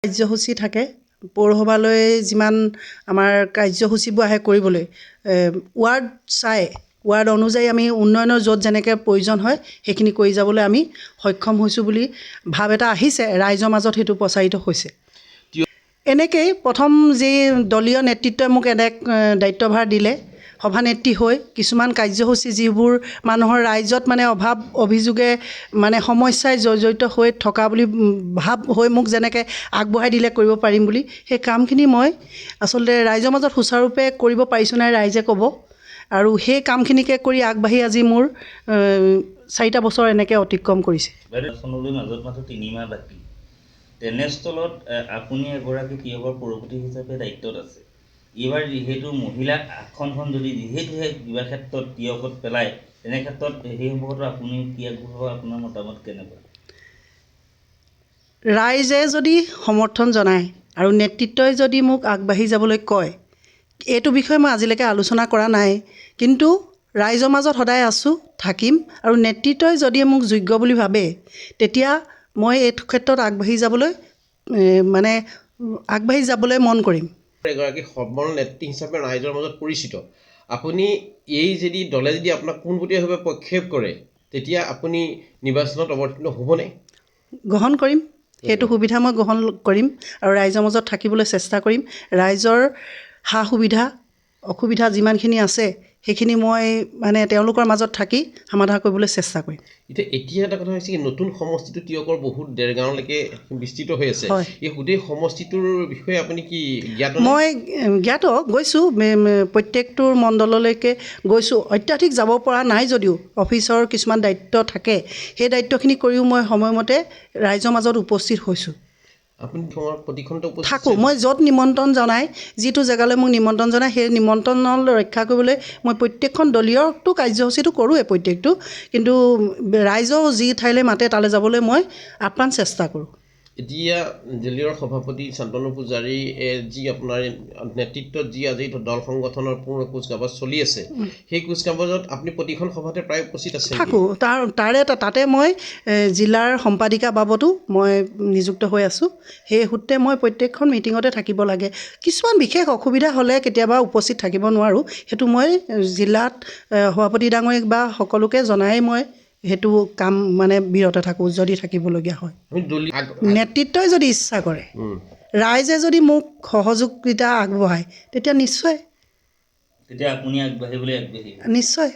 কাৰ্যসূচী থাকে পৌৰসভালৈ যিমান আমাৰ কাৰ্যসূচীবোৰ আহে কৰিবলৈ ৱাৰ্ড চাই ৱাৰ্ড অনুযায়ী আমি উন্নয়নৰ য'ত যেনেকৈ প্ৰয়োজন হয় সেইখিনি কৰি যাবলৈ আমি সক্ষম হৈছোঁ বুলি ভাৱ এটা আহিছে ৰাইজৰ মাজত সেইটো প্ৰচাৰিত হৈছে এনেকেই প্ৰথম যি দলীয় নেতৃত্বই মোক দায়িত্বভাৰ দিলে সভানেত্ৰী হৈ কিছুমান কাৰ্যসূচী যিবোৰ মানুহৰ ৰাইজত মানে অভাৱ অভিযোগে মানে সমস্যাই জৰ্জৰিত হৈ থকা বুলি ভাৱ হৈ মোক যেনেকৈ আগবঢ়াই দিলে কৰিব পাৰিম বুলি সেই কামখিনি মই আচলতে ৰাইজৰ মাজত সুচাৰুৰূপে কৰিব পাৰিছোঁ নাই ৰাইজে ক'ব আৰু সেই কামখিনিকে কৰি আগবাঢ়ি আজি মোৰ 4টা বছৰ এনেকৈ অতিক্ৰম কৰিছে চনলৈ মাজত মাত্ৰ 3 মাহ বাকী তেনেস্থলত আপুনি এগৰাকী তিয়কৰ পৌৰপতি হিচাপে দায়িত্বত আছে এইবাৰ যিহেতু মহিলা আসনখন যদি যিহেতুহে কিবা ক্ষেত্ৰত তিয়কত পেলায় তেনে ক্ষেত্ৰত সেই সম্পৰ্কত আপুনি কি আগবঢ়াব আপোনাৰ মতামত কেনেকুৱা ৰাইজে যদি সমৰ্থন জনায় আৰু নেতৃত্বই যদি মোক আগবাঢ়ি যাবলৈ কয় এইটো বিষয়ে মই আজিলৈকে আলোচনা কৰা নাই কিন্তু ৰাইজৰ মাজত সদায় আছোঁ থাকিম আৰু নেতৃত্বই যদি মোক যোগ্য বুলি ভাবে তেতিয়া মই এইটো ক্ষেত্ৰত আগবাঢ়ি যাবলৈ মন কৰিম এগৰাকী সবল নেত্ৰী হিচাপে ৰাইজৰ মাজত পৰিচিত আপুনি এই যদি দলে যদি আপোনাক পোনপটীয়াভাৱে প্ৰক্ষেপ কৰে তেতিয়া আপুনি নিৰ্বাচনত অৱতীৰ্ণ হ'বনে গ্ৰহণ কৰিম সেইটো সুবিধা মই গ্ৰহণ কৰিম আৰু ৰাইজৰ মাজত থাকিবলৈ চেষ্টা কৰিম ৰাইজৰ সা সুবিধা অসুবিধা যিমানখিনি আছে সেইখিনি মই মানে তেওঁলোকৰ মাজত থাকি সমাধান কৰিবলৈ চেষ্টা কৰিম এতিয়া এটা কথা হৈছে কি নতুন সমষ্টিটো তিয়কৰ বহুত দেৰগাঁৱলৈকে বিস্তৃত হৈ আছে এই গোটেই সমষ্টিটোৰ বিষয়ে আপুনি কি জ্ঞাত মই জ্ঞাত গৈছোঁ প্ৰত্যেকটো মণ্ডললৈকে গৈছোঁ অত্যাধিক যাব পৰা নাই যদিও অফিচৰ কিছুমান দায়িত্ব থাকে সেই দায়িত্বখিনি কৰিও মই সময়মতে ৰাইজৰ মাজত উপস্থিত হৈছোঁ আপুনি প্ৰতিখনতে থাকোঁ মই য'ত নিমন্ত্ৰণ জনাই যিটো জেগালৈ মোক নিমন্ত্ৰণ জনায় সেই নিমন্ত্ৰণল ৰক্ষা কৰিবলৈ মই প্ৰত্যেকখন দলীয়টো কাৰ্যসূচীটো কৰোঁৱে প্ৰত্যেকটো কিন্তু ৰাইজৰ যি ঠাইলৈ মাতে তালৈ যাবলৈ মই আপ্ৰাণ চেষ্টা কৰোঁ এতিয়া দলীয় সভাপতি শান্তনু পূজাৰী যি আপোনাৰ নেতৃত্বত যি আজি দল সংগঠনৰ পূৰ্ণ কুচকাৱাজ চলি আছে সেই কুচকাৱাজত আপুনি প্ৰতিখন সভাতে প্ৰায় উপস্থিত আছে থাকোঁ তাতে মই জিলাৰ সম্পাদিকা বাবতো মই নিযুক্ত হৈ আছোঁ সেই সূত্ৰে মই প্ৰত্যেকখন মিটিঙতে থাকিব লাগে কিছুমান বিশেষ অসুবিধা হ'লে কেতিয়াবা উপস্থিত থাকিব নোৱাৰোঁ সেইটো মই জিলাত সভাপতি ডাঙৰীক বা সকলোকে জনাই মই সেইটো কাম মানে বিৰত থাকোঁ যদি থাকিবলগীয়া হয় নেতৃত্বই যদি ইচ্ছা কৰে ৰাইজে যদি মোক সহযোগিতা আগবঢ়ায় তেতিয়া নিশ্চয় তেতিয়া আপুনি আগবাঢ়িবলৈ আগবাঢ়িব নিশ্চয়